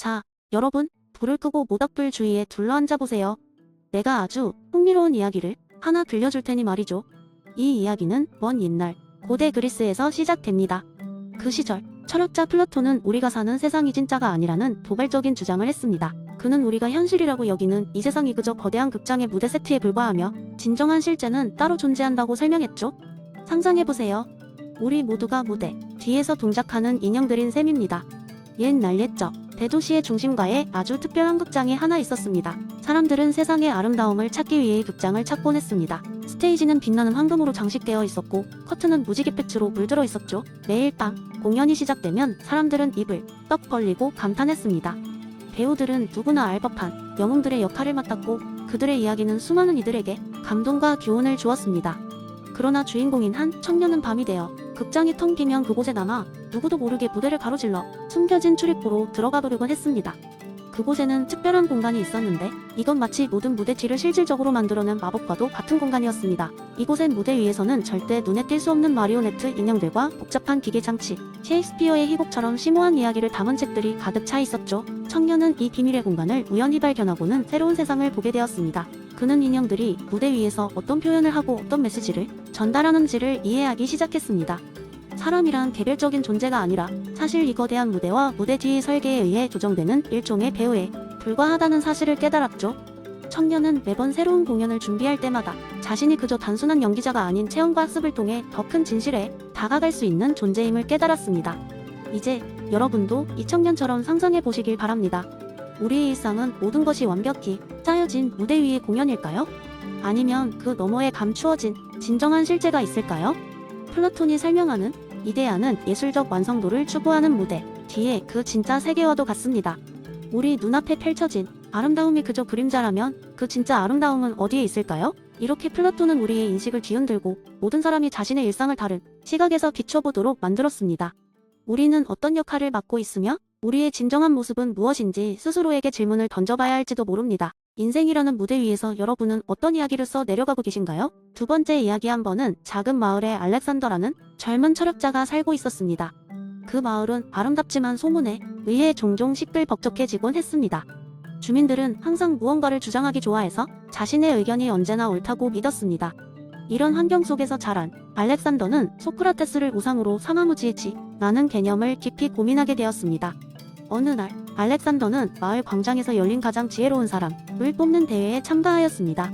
자, 여러분, 불을 끄고 모닥불 주위에 둘러앉아 보세요. 내가 아주 흥미로운 이야기를 하나 들려줄 테니 말이죠. 이 이야기는 먼 옛날 고대 그리스에서 시작됩니다. 그 시절 철학자 플라톤은 우리가 사는 세상이 진짜가 아니라는 도발적인 주장을 했습니다. 그는 우리가 현실이라고 여기는 이 세상이 그저 거대한 극장의 무대 세트에 불과하며 진정한 실제는 따로 존재한다고 설명했죠. 상상해보세요. 우리 모두가 무대 뒤에서 동작하는 인형들인 셈입니다. 옛날 옛적 대도시의 중심가에 아주 특별한 극장이 하나 있었습니다. 사람들은 세상의 아름다움을 찾기 위해 극장을 찾곤 했습니다. 스테이지는 빛나는 황금으로 장식되어 있었고 커튼은 무지갯빛으로 물들어 있었죠. 매일 밤 공연이 시작되면 사람들은 입을 떡 벌리고 감탄했습니다. 배우들은 누구나 알 법한 영웅들의 역할을 맡았고 그들의 이야기는 수많은 이들에게 감동과 교훈을 주었습니다. 그러나 주인공인 한 청년은 밤이 되어 극장이 텅 비면 그곳에 남아 누구도 모르게 무대를 가로질러 숨겨진 출입구로 들어가 보려곤 했습니다. 그곳에는 특별한 공간이 있었는데 이건 마치 모든 무대 뒤를 실질적으로 만들어낸 마법과도 같은 공간이었습니다. 이곳엔 무대 위에서는 절대 눈에 띌 수 없는 마리오네트 인형들과 복잡한 기계 장치, 셰익스피어의 희곡처럼 심오한 이야기를 담은 책들이 가득 차 있었죠. 청년은 이 비밀의 공간을 우연히 발견하고는 새로운 세상을 보게 되었습니다. 그는 인형들이 무대 위에서 어떤 표현을 하고 어떤 메시지를 전달하는지를 이해하기 시작했습니다. 사람이란 개별적인 존재가 아니라 사실 이 거대한 무대와 무대 뒤의 설계에 의해 조정되는 일종의 배우에 불과하다는 사실을 깨달았죠. 청년은 매번 새로운 공연을 준비할 때마다 자신이 그저 단순한 연기자가 아닌 체험과 학습을 통해 더 큰 진실에 다가갈 수 있는 존재임을 깨달았습니다. 이제 여러분도 이 청년처럼 상상해 보시길 바랍니다. 우리의 일상은 모든 것이 완벽히 짜여진 무대 위의 공연일까요? 아니면 그 너머에 감추어진 진정한 실제가 있을까요? 플라톤이 설명하는 이데아는 예술적 완성도를 추구하는 무대 뒤에 그 진짜 세계와도 같습니다. 우리 눈앞에 펼쳐진 아름다움이 그저 그림자라면 그 진짜 아름다움은 어디에 있을까요? 이렇게 플라톤은 우리의 인식을 뒤흔들고 모든 사람이 자신의 일상을 다른 시각에서 비춰보도록 만들었습니다. 우리는 어떤 역할을 맡고 있으며 우리의 진정한 모습은 무엇인지 스스로에게 질문을 던져봐야 할지도 모릅니다. 인생이라는 무대 위에서 여러분은 어떤 이야기를 써 내려가고 계신가요? 두 번째 이야기 한 번은 작은 마을에 알렉산더라는 젊은 철학자가 살고 있었습니다. 그 마을은 아름답지만 소문에 의해 종종 시끌벅적해지곤 했습니다. 주민들은 항상 무언가를 주장하기 좋아해서 자신의 의견이 언제나 옳다고 믿었습니다. 이런 환경 속에서 자란 알렉산더는 소크라테스를 우상으로 사마무지의지라는 개념을 깊이 고민하게 되었습니다. 어느 날 알렉산더는 마을 광장에서 열린 가장 지혜로운 사람을 뽑는 대회에 참가하였습니다.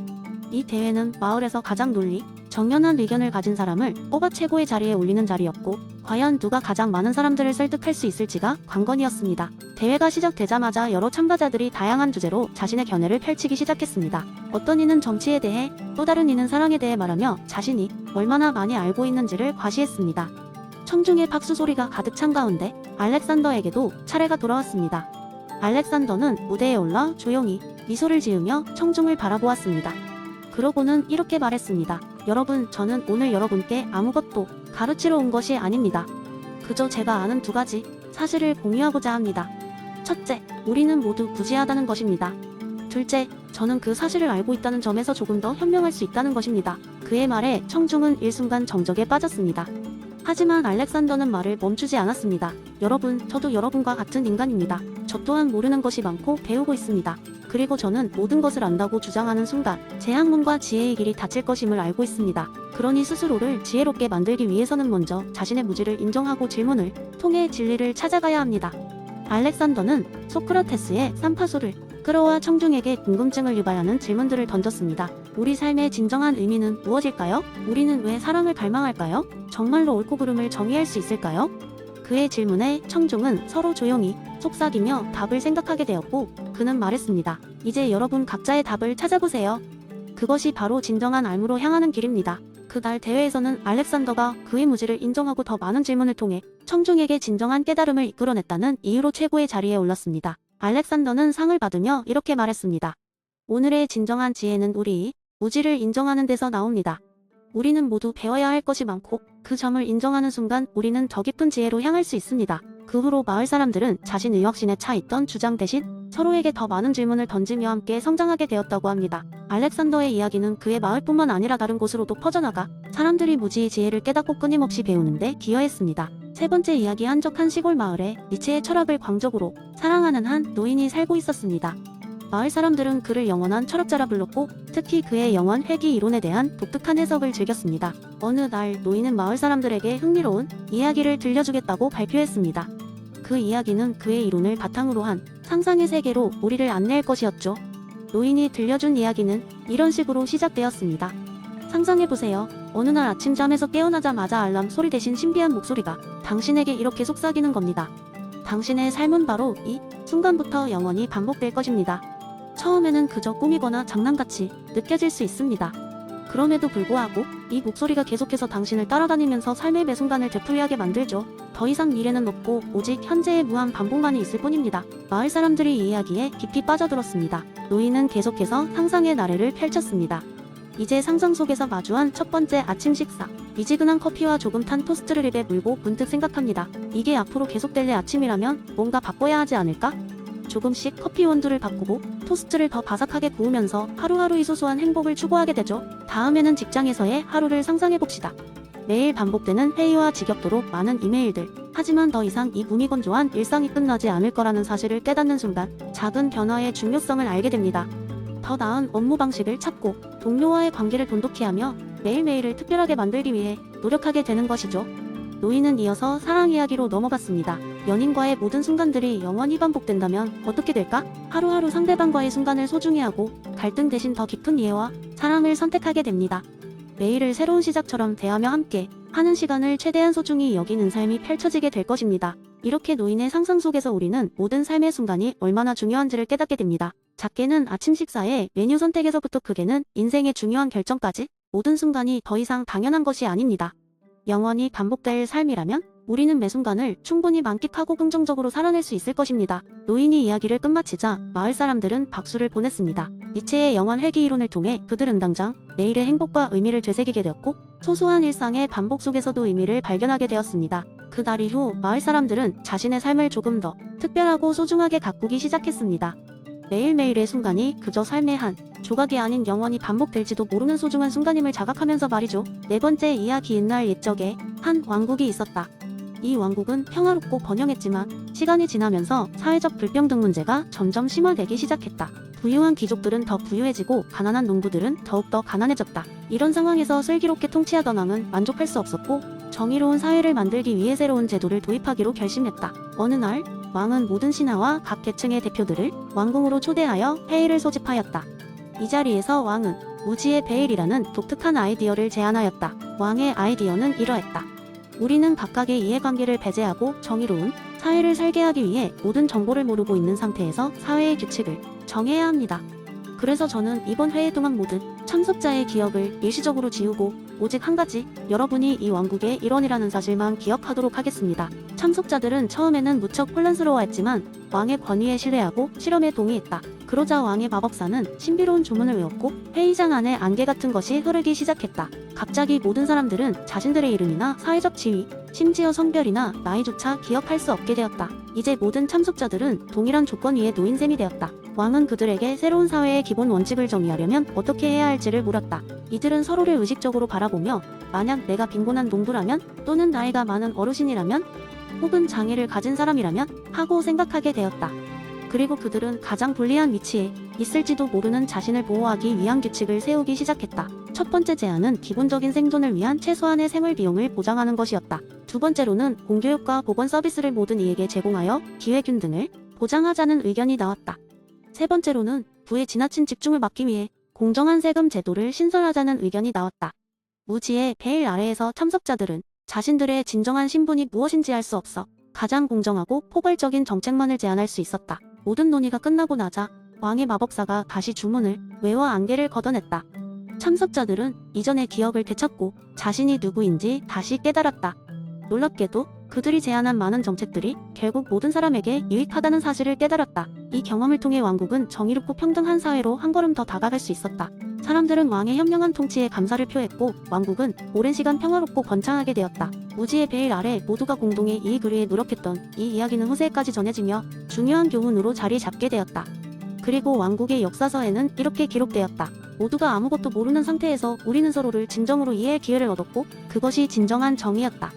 이 대회는 마을에서 가장 논리, 정연한 의견을 가진 사람을 뽑아 최고의 자리에 올리는 자리였고 과연 누가 가장 많은 사람들을 설득할 수 있을지가 관건이었습니다. 대회가 시작되자마자 여러 참가자들이 다양한 주제로 자신의 견해를 펼치기 시작했습니다. 어떤 이는 정치에 대해, 또 다른 이는 사랑에 대해 말하며 자신이 얼마나 많이 알고 있는지를 과시했습니다. 청중의 박수 소리가 가득 찬 가운데 알렉산더에게도 차례가 돌아왔습니다. 알렉산더는 무대에 올라 조용히 미소를 지으며 청중을 바라보았습니다. 그러고는 이렇게 말했습니다. 여러분, 저는 오늘 여러분께 아무것도 가르치러 온 것이 아닙니다. 그저 제가 아는 두 가지 사실을 공유하고자 합니다. 첫째, 우리는 모두 부지하다는 것입니다. 둘째, 저는 그 사실을 알고 있다는 점에서 조금 더 현명할 수 있다는 것입니다. 그의 말에 청중은 일순간 정적에 빠졌습니다. 하지만 알렉산더는 말을 멈추지 않았습니다. 여러분, 저도 여러분과 같은 인간입니다. 저 또한 모르는 것이 많고 배우고 있습니다. 그리고 저는 모든 것을 안다고 주장하는 순간 제 학문과 지혜의 길이 닫힐 것임을 알고 있습니다. 그러니 스스로를 지혜롭게 만들기 위해서는 먼저 자신의 무지를 인정하고 질문을 통해 진리를 찾아가야 합니다. 알렉산더는 소크라테스의 삼파소를 끌어와 청중에게 궁금증을 유발하는 질문들을 던졌습니다. 우리 삶의 진정한 의미는 무엇일까요? 우리는 왜 사랑을 갈망할까요? 정말로 옳고 그름을 정의할 수 있을까요? 그의 질문에 청중은 서로 조용히 속삭이며 답을 생각하게 되었고 그는 말했습니다. 이제 여러분 각자의 답을 찾아보세요. 그것이 바로 진정한 알무로 향하는 길입니다. 그날 대회에서는 알렉산더가 그의 무지를 인정하고 더 많은 질문을 통해 청중에게 진정한 깨달음을 이끌어냈다는 이유로 최고의 자리에 올랐습니다. 알렉산더는 상을 받으며 이렇게 말했습니다. 오늘의 진정한 지혜는 우리 무지를 인정하는 데서 나옵니다. 우리는 모두 배워야 할 것이 많고 그 점을 인정하는 순간 우리는 더 깊은 지혜로 향할 수 있습니다. 그 후로 마을 사람들은 자신의 확신에 차 있던 주장 대신 서로에게 더 많은 질문을 던지며 함께 성장하게 되었다고 합니다. 알렉산더의 이야기는 그의 마을뿐만 아니라 다른 곳으로도 퍼져나가 사람들이 무지의 지혜를 깨닫고 끊임없이 배우는데 기여했습니다. 세 번째 이야기 한적한 시골 마을에 니체의 철학을 광적으로 사랑하는 한 노인이 살고 있었습니다. 마을 사람들은 그를 영원한 철학자라 불렀고 특히 그의 영원 회귀 이론에 대한 독특한 해석을 즐겼습니다. 어느 날 노인은 마을 사람들에게 흥미로운 이야기를 들려주겠다고 발표했습니다. 그 이야기는 그의 이론을 바탕으로 한 상상의 세계로 우리를 안내할 것이었죠. 노인이 들려준 이야기는 이런 식으로 시작되었습니다. 상상해보세요. 어느 날 아침 잠에서 깨어나자마자 알람 소리 대신 신비한 목소리가 당신에게 이렇게 속삭이는 겁니다. 당신의 삶은 바로 이 순간부터 영원히 반복될 것입니다. 처음에는 그저 꿈이거나 장난같이 느껴질 수 있습니다. 그럼에도 불구하고 이 목소리가 계속해서 당신을 따라다니면서 삶의 매 순간을 되풀이하게 만들죠. 더 이상 미래는 없고 오직 현재의 무한 반복만이 있을 뿐입니다. 마을 사람들이 이 이야기에 깊이 빠져들었습니다. 노인은 계속해서 상상의 나래를 펼쳤습니다. 이제 상상 속에서 마주한 첫 번째 아침 식사. 미지근한 커피와 조금 탄 토스트를 입에 물고 문득 생각합니다. 이게 앞으로 계속될 내 아침이라면 뭔가 바꿔야 하지 않을까? 조금씩 커피 원두를 바꾸고 토스트를 더 바삭하게 구우면서 하루하루 이 소소한 행복을 추구하게 되죠. 다음에는 직장에서의 하루를 상상해봅시다. 매일 반복되는 회의와 지겹도록 많은 이메일들. 하지만 더 이상 이 무미건조한 일상이 끝나지 않을 거라는 사실을 깨닫는 순간 작은 변화의 중요성을 알게 됩니다. 더 나은 업무 방식을 찾고 동료와의 관계를 돈독히 하며 매일매일을 특별하게 만들기 위해 노력하게 되는 것이죠. 노인은 이어서 사랑 이야기로 넘어갔습니다. 연인과의 모든 순간들이 영원히 반복된다면 어떻게 될까? 하루하루 상대방과의 순간을 소중히 하고 갈등 대신 더 깊은 이해와 사랑을 선택하게 됩니다. 매일을 새로운 시작처럼 대하며 함께 하는 시간을 최대한 소중히 여기는 삶이 펼쳐지게 될 것입니다. 이렇게 노인의 상상 속에서 우리는 모든 삶의 순간이 얼마나 중요한지를 깨닫게 됩니다. 작게는 아침 식사의 메뉴 선택에서부터 크게는 인생의 중요한 결정까지 모든 순간이 더 이상 당연한 것이 아닙니다. 영원히 반복될 삶이라면 우리는 매 순간을 충분히 만끽하고 긍정적으로 살아낼 수 있을 것입니다. 노인이 이야기를 끝마치자 마을 사람들은 박수를 보냈습니다. 니체의 영원 회귀 이론을 통해 그들은 당장 내일의 행복과 의미를 되새기게 되었고 소소한 일상의 반복 속에서도 의미를 발견하게 되었습니다. 그날 이후 마을 사람들은 자신의 삶을 조금 더 특별하고 소중하게 가꾸기 시작했습니다. 매일매일의 순간이 그저 삶의 한 조각이 아닌 영원히 반복될지도 모르는 소중한 순간임을 자각하면서 말이죠. 네 번째 이야기. 옛날 옛적에 한 왕국이 있었다. 이 왕국은 평화롭고 번영했지만 시간이 지나면서 사회적 불평등 문제가 점점 심화되기 시작했다. 부유한 귀족들은 더 부유해지고 가난한 농부들은 더욱더 가난해졌다. 이런 상황에서 슬기롭게 통치하던 왕은 만족할 수 없었고 정의로운 사회를 만들기 위해 새로운 제도를 도입하기로 결심했다. 어느 날 왕은 모든 신하와 각 계층의 대표들을 왕궁으로 초대하여 회의를 소집하였다. 이 자리에서 왕은 무지의 베일이라는 독특한 아이디어를 제안하였다. 왕의 아이디어는 이러했다. 우리는 각각의 이해관계를 배제하고 정의로운 사회를 살게 하기 위해 모든 정보를 모르고 있는 상태에서 사회의 규칙을 정해야 합니다. 그래서 저는 이번 회의 동안 모든 참석자의 기억을 일시적으로 지우고 오직 한 가지, 여러분이 이 왕국의 일원이라는 사실만 기억하도록 하겠습니다. 참석자들은 처음에는 무척 혼란스러워했지만 왕의 권위에 신뢰하고 실험에 동의했다. 그러자 왕의 마법사는 신비로운 주문을 외웠고 회의장 안에 안개 같은 것이 흐르기 시작했다. 갑자기 모든 사람들은 자신들의 이름이나 사회적 지위, 심지어 성별이나 나이조차 기억할 수 없게 되었다. 이제 모든 참석자들은 동일한 조건 위에 놓인 셈이 되었다. 왕은 그들에게 새로운 사회의 기본 원칙을 정의하려면 어떻게 해야 할지를 물었다. 이들은 서로를 의식적으로 바라보며 만약 내가 빈곤한 농부라면 또는 나이가 많은 어르신이라면 혹은 장애를 가진 사람이라면 하고 생각하게 되었다. 그리고 그들은 가장 불리한 위치에 있을지도 모르는 자신을 보호하기 위한 규칙을 세우기 시작했다. 첫 번째 제안은 기본적인 생존을 위한 최소한의 생활 비용을 보장하는 것이었다. 두 번째로는 공교육과 보건 서비스를 모든 이에게 제공하여 기회균 등을 보장하자는 의견이 나왔다. 세 번째로는 부에 지나친 집중을 막기 위해 공정한 세금 제도를 신설하자는 의견이 나왔다. 무지의 베일 아래에서 참석자들은 자신들의 진정한 신분이 무엇인지 알 수 없어 가장 공정하고 포괄적인 정책만을 제안할 수 있었다. 모든 논의가 끝나고 나자 왕의 마법사가 다시 주문을 외워 안개를 걷어냈다. 참석자들은 이전의 기억을 되찾고 자신이 누구인지 다시 깨달았다. 놀랍게도 그들이 제안한 많은 정책들이 결국 모든 사람에게 유익하다는 사실을 깨달았다. 이 경험을 통해 왕국은 정의롭고 평등한 사회로 한 걸음 더 다가갈 수 있었다. 사람들은 왕의 현명한 통치에 감사를 표했고 왕국은 오랜 시간 평화롭고 번창하게 되었다. 무지의 베일 아래 모두가 공동의 이익을 위해 노력했던 이 이야기는 후세까지 전해지며 중요한 교훈으로 자리 잡게 되었다. 그리고 왕국의 역사서에는 이렇게 기록되었다. 모두가 아무것도 모르는 상태에서 우리는 서로를 진정으로 이해할 기회를 얻었고 그것이 진정한 정의였다.